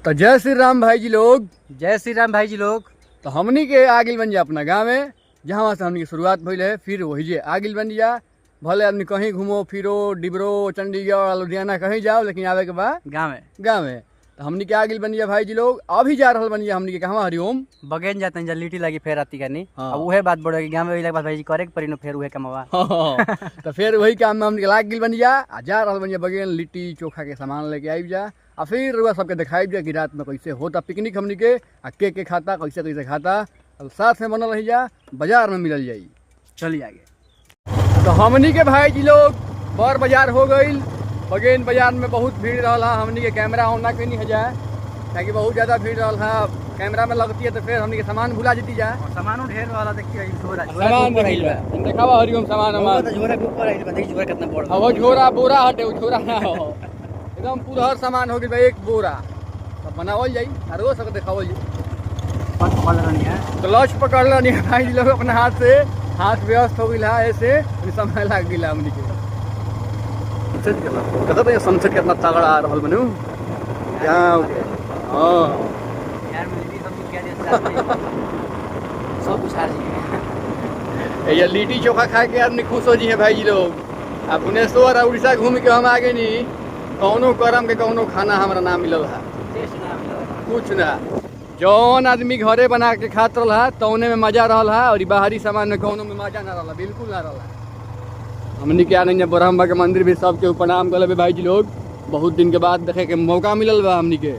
तो जय श्री राम भाई जी लोग। जय श्री राम भाई जी लोग। तो हमनी के आगिल बन जा अपना गाँव में, जहाँ से हमनी की शुरुआत भइल है, फिर वही जे आगिल बन जा। भले आदमी कहीं घूमो फिरो, डिब्रो, चंडीगढ़, लुधियाना कहीं जाओ, लेकिन आवे के बाद गाँव में। तो हमनी के आगिल बन जा भाई जी लोग। अभी जा रहल बन जा हमनी के कहवा, हरिओम बगेन जाते हैं, लिट्टी लगी फेर आती करनी। हाँ। अब उहे बात बढ़े गाँव में भाई जी करे के पड़ी फिर उहे कमावा। तो फिर वही काम में हमनी के लाग गिल बन जा। आ जा रहल बन जा बगेन लिट्टी चोखा के सामान लेके आई जा। और फिर रुआ सबके दिखाई जा कि रात में कैसे होता पिकनिक हमनी के, आ के खाता कैसे कैसे खाता। अब साथ में बनल रही जा, बाजार में मिलल जाई। चलिए आगे। तो हमनी के भाई जी लोग बड़ बाजार हो गई। बगेन बाजार में बहुत भीड़ रहा। हमनी के कैमरा ऑन ना कहीं जाए, ताकि बहुत ज़्यादा भीड़ रहा। कैमरा में लगती है तो फिर हमनी के सामान भुला जाती जा। सामान ढेर वाला देखिए, सामान देखावा हरिओम सामान हमार झोरा के ऊपर आई, देखिए झोरा कितना बड़ा। वो झोरा बोरा हटे, वो झोरा ना हो, एकदम पूरा हर सामान हो गई एक बोरा। तब बनावल जाई और वो सब देखावल जाई। क्लच पकड़ ली भाई जी लोग अपने हाथ से, हाथ व्यस्त हो गया ऐसे समय लग गया हमनी के। कहता तो सनसेट कितना तगड़ा आ रहा बनू ये लिट्टी चोखा खा के आदमी खुश हो जी है भाई जी लोग। अब भुवनेश्वर और उड़ीसा घूम के हम आगे नहीं, कौनो करम के कौनो खाना हमारा ना मिलल है, कुछ ना। जौन आदमी घरे बना के खात रहा तौने में मजा रहा, और बाहरी सामान में कौनो में मजा ना रहा, बिल्कुल ना रहा। हमनी के आने ब्रह्मा के मंदिर भी सबके प्रणाम कर भाई जी लोग। बहुत दिन के बाद देखे के मौका मिलल बा हमनी के।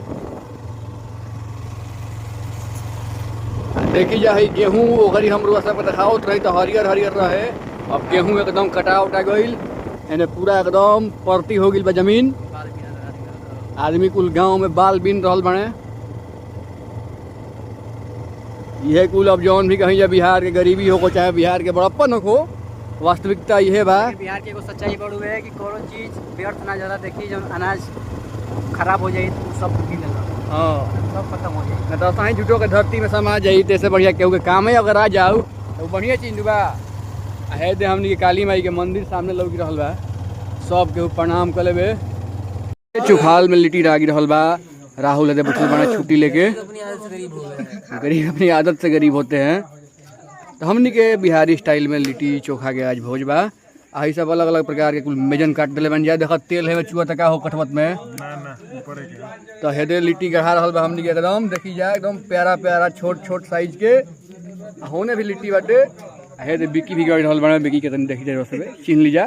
देखी जा गेहूँ ओकरी हम रुआ सब दिखावत रही तो हरियर हरियर रहे। अब गेहूँ एकदम कटा उटा गईल, एने पूरा एकदम परती हो गई बा जमीन। आदमी कुल गांव में बाल बीन रहल बने। यह कुल अब जौन भी कहीं जा बिहार के गरीबी हो को चाहे बिहार के बड़प्पन हो, वास्तविकता यह बा। बिहार के एगो सच्चाई बड़ू है कि कोनो चीज व्यर्थ ना ज़्यादा देखी, जब अनाज खराब हो जाए तो सब सब खत्म हो जाए। तो सही झूठो के धरती में समा जाई, तैसे बढ़िया केहू के काम है अगर आ जाओ तो बढ़िया चीज बा। है दे हमनी के काली माई के मंदिर सामने लौक रहल बा, सब केहू प्रणाम कर लेबे। चुखाल में लिट्टी रागी रहल बा। राहुल दे बैठल बड़ा छुट्टी लेके। गरीब अपनी आदत से गरीब होते हैं। तो हमनी के बिहारी स्टाइल में लिट्टी चोखा के आज भोज बा। आई सब अलग अलग प्रकार के कुल मेजन काट दिले बन जाए। देख तेल है चुआ तका हो कठवत में तो हेदे लिट्टी गढ़ा रहल बा हमनी के एकदम। देखी जाए एकदम प्यारा प्यारा छोट छोट साइज के होने भी लिट्टी बाटे। हेदे बिक्की भी गढ़ रहल बने, बिक्की के तनी देखी जाए सब चिन्ह लीजा।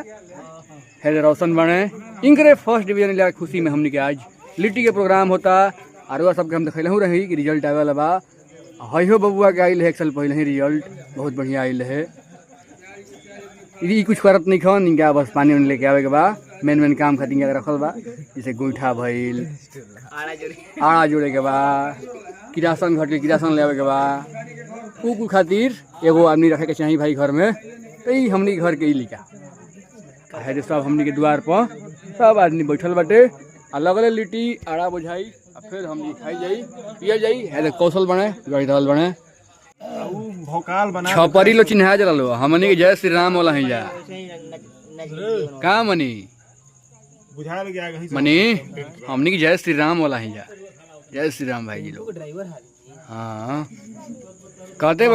हेदे रोशन बने इनकरे फर्स्ट डिवीजन लिया खुशी में हमनी के आज लिट्टी के प्रोग्राम होता। और सबके हम दिखलहूँ रही कि रिजल्ट आवे वाला बा। हो बबुआ के आइल है, एक साल पहले ही रिजल्ट बहुत बढ़िया आइल है। कुछ करत नहीं खन इनका, बस पानी उन लेके आवे के बा। मेन काम खातिर रखल बा, जैसे गोईठा भइल, आड़ा जोड़े के बा, किरासन घट के किरासन ले आवे के बा। कुल खातिर एगो आदमी रखे के चाहिए भाई घर में। तो ये हमनी घर के ही लिखा है। सब हमनी के द्वार पर सब आदमी बैठल बाटे। अलग अलग लिट्टी आड़ा बुझाई, फिर हम खाई जाई पिया जाई। है कौशल बने गढ़ रहल बने भोकाल बना छपरी लो चिन्हा जला लो। हमनी के जय श्री राम वाला ही जा का मनी बुझा गया मनी, हमनी के जय श्री राम वाला ही जा। जय श्री राम भाई जी लोग। हाँ कहते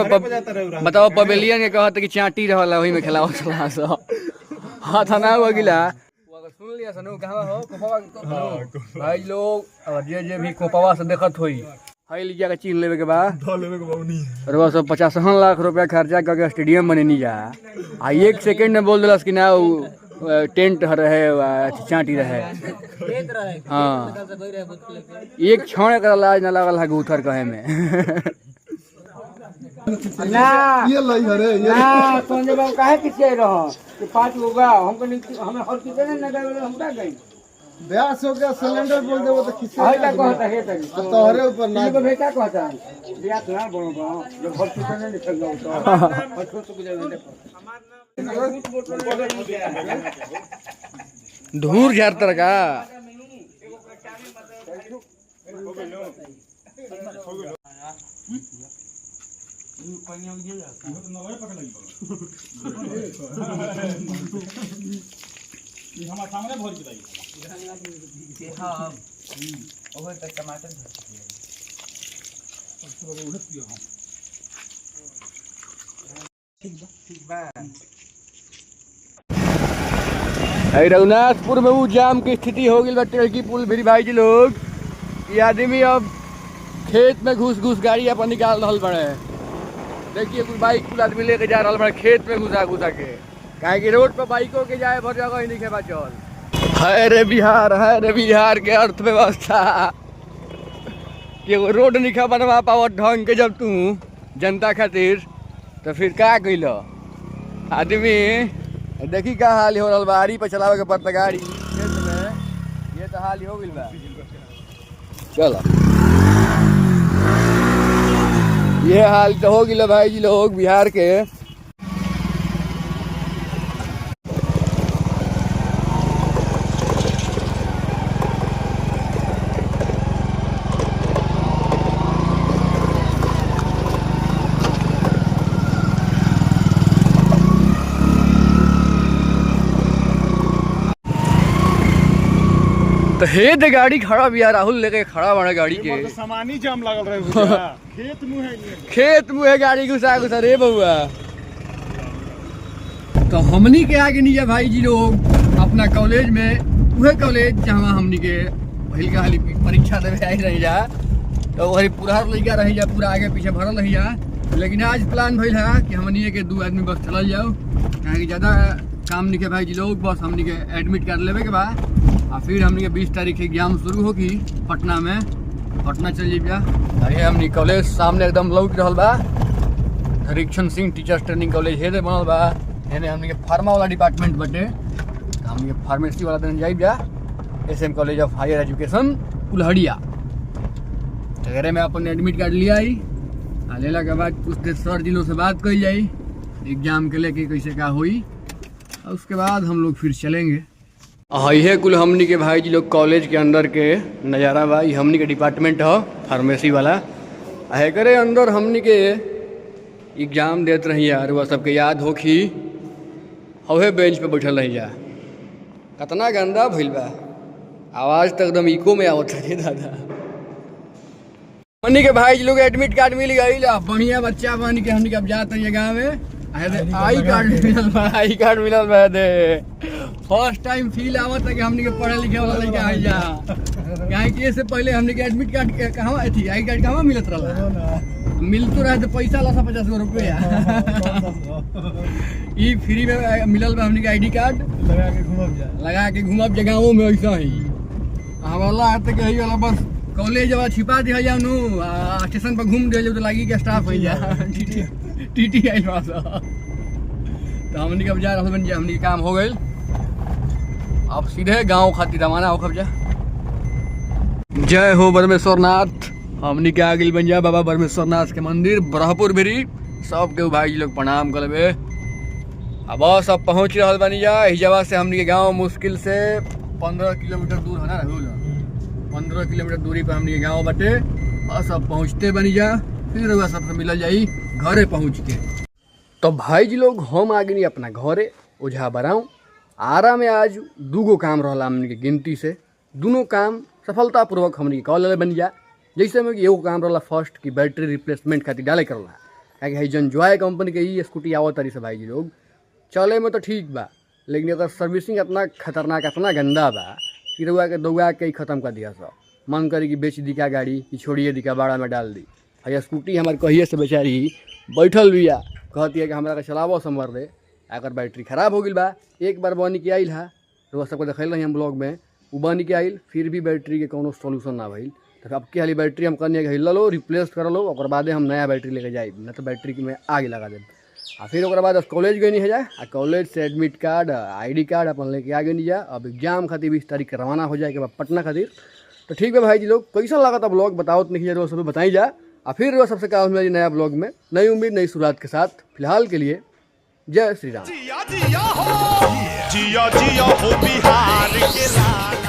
बताओ पवेलियन के कहते कि चाटी रहला वही में खिलाओ सला सब। हाँ थाना हुआ गिला सुन लिया सनु कहाँ हो कोपवा भाई लोग। और जे भी कोपवा से देखत होई हाई लिया के चीन लेवे के बाद और सब 55 लाख रुपया खर्चा करके स्टेडियम बने नहीं जा। आ एक सेकंड में बोल दिलस कि ना टेंट रहे चाटी रहे। हाँ एक क्षण का लाज न लागल है गुथर कहे में। ना ये लई हरे ना संजय बाबू काहे पीछे रहो कि 5 लोग हमको हमें हर कितने न गए हम का गई ब्यास हो गया सिलेंडर बोल दे वो तो किसी है का कहता है तक तोहरे ऊपर ना को बेटा कहता है ब्यास ना बोलो जो हर कितने निकल जाओ तो बच्चों तो गुजर धूर झारतर का हमारे सामने भोज बताइए। ओहो तक टमाटर ठीक बा रघुनाथपुर में वो जाम की स्थिति हो गई टेलकी पुल भी भाई जी लोग, ये आदमी अब खेत में घुस घुस गाड़ी अपन निकाल रहा बड़े। देखिए कुछ बाइक कुल आदमी लेके जा रहा बड़े खेत में घुसा घुसा के, काहे कि रोड पर बाइकों के जाए भर जगह ही नहीं खेबा चल। है रे बिहार के अर्थव्यवस्था कि रोड नहीं बनवा पावत ढंग के जब तू जनता खातिर, तो फिर का कैल आदमी। देखी का हाल हो रहा बाड़ी पर चलावे के पड़ता गाड़ी खेत में, ये तो हाल हो गई बा। चलो ये हाल तो हो गई भाई जी लोग बिहार के। तो हे दे गाड़ी खड़ा भी यार, राहुल लेके खड़ा बड़ा गाड़ी के सामानी जाम लागल रहे भैया। खेत मुँह है गाड़ी घुसा घुसा रे बउआ। तो हमनी के आगे नहीं है भाई जी लोग अपना कॉलेज में, वह कॉलेज जहाँ हमनी के पहल का हाली परीक्षा देवे आई रही जा, तो वही पूरा लड़का रही जा, पूरा आगे पीछे भरल रही जा। लेकिन आज प्लान भइल है कि हमनी के 2 आदमी बस चल जाओ, कहे ज़्यादा काम नहीं के भाई जी लोग, बस हमनी के एडमिट कर लेवे के बाद और फिर हमनी के 20 तारीख एग्जाम शुरू होगी पटना में, पटना चल जाइए। ये हमनी कॉलेज सामने एकदम लौट रहा बा, धरीक्षण सिंह टीचर्स ट्रेनिंग कॉलेज हेदे बनल बा। हेने हमनी के फार्मा वाला डिपार्टमेंट बटे, हमनी के फार्मेसी वाला दिन जाइए SM college of higher education Kulhariya. अगरे में अपन एडमिट कार्ड लिया आई, लेला के बाद कुछ देर सर जी लोग से बात कही जाई एग्जाम के लेके कैसे क्या हुई, और उसके बाद हम लोग फिर चलेंगे। ये कुल हमनी के भाई जी लोग कॉलेज के अंदर के नज़ारा बा। ये हमनी के डिपार्टमेंट है फार्मेसी वाला। करे अंदर हमनी के एग्जाम देत रही यार, वह सबके याद हो कि हवे बेंच पे बैठल रही जा। कितना गंदा भइल बा, आवाज़ तो एकदम इको में आवत है दादा। हमनी के भाई जी लोग एडमिट कार्ड मिल गई, बढ़िया बच्चा बन के हमनी के अब जाते हैं गाँव में। आई कार्ड मिलल बा दे, फर्स्ट टाइम फील आवत है कि हमनी के पढ़े लिखे वाला लड़का है जा। काहे कि इससे पहले हमनी के एडमिट कार्ड कहवा थी, आई कार्ड कहवा मिलत रहा, मिलतो रहे तो पैसा ला 50 रुपया ई फ्री में मिलल बा। हमनी के आईडी कार्ड लगा के घूमब जगहों में ऐसा ही हवाला आते के वाला बस कॉलेज जब छिपा दिया जाओ नु, स्टेशन पर घूम दिया जाओ तो लगी के स्टाफ हो जा टीटी आई बस। तो हमनी के अब जा रहल बन जा, हमनी के काम हो गइल, अब सीधे गांव खातिर रवाना हो जा। जय हो बरमेश्वर नाथ। हमनी के आगे बन जा बाबा बरमेश्वर नाथ के मंदिर ब्रह्मपुर भिरी। सबके भाई लोग प्रणाम करबे। अब बस अब पहुँच रहा बनी जा। हिजवा से हमनी के गाँव मुश्किल से 15 किलोमीटर दूर है ना, 15 किलोमीटर दूरी पर हमनी के गाँव बटे। बस अब पहुँचते बनी जा, फिर वह सबसे मिलल जाई घरे पहुँच के। तो भाई जी लोग हम आगे नहीं अपना घरे ओझा बराऊँ आरा में आज 2 काम रहा हमनी के गिनती से, दोनों काम सफलतापूर्वक हमनी के कॉल बन जा। जैसे में एगो काम रहा फर्स्ट की बैटरी रिप्लेसमेंट खातिर डाले कर रहा है, जन जॉय कंपनी के ई स्कूटी आवत तारी से भाई जी लोग चले में तो ठीक बा, लेकिन अगर सर्विसिंग इतना खतरनाक इतना गंदा बा कि रुआ के दौड़ा के ही खत्म कर दिया। सब मन करी कि बेच दी क्या गाड़ी कि छोड़िए दी क्या बाड़ा में डाल दी। है स्कूटी हमारे कहिए से बेचारी बैठल बिया, कहती है कि हमारा के चलावो संवर दे, अगर बैटरी खराब हो गई बा। एक बार बनी के आइल है, तो सबको देखल रही हम ब्लॉग में, वो बनी के आइल फिर भी बैटरी के कोनो सोल्यूशन ना भइल। तो अब के हाली बैटरी हम कहनी है हिल लो रिप्लेस कर लो, और बादे हम नया बैटरी लेके जाए, न तो बैटरी के में आगे लगा दें। आ फिर ओकरा बाद कॉलेज गई नहीं है जा, कॉलेज से एडमिट कार्ड ID कार्ड अपन लेके आगे नहीं जा। अब एग्जाम खातिर 20 तारीख के रवाना हो जाए के बाद पटना खातिर। तो ठीक है भाई जी लोग, कैसा लगा था ब्लॉग बताओ, तो नहीं जरूर सब बताई जा। और फिर वो सबसे क्या मेरी नया ब्लॉग में नई उम्मीद नई शुरुआत के साथ। फिलहाल के लिए जय श्री राम। जिया जिया हो बिहार के लाल।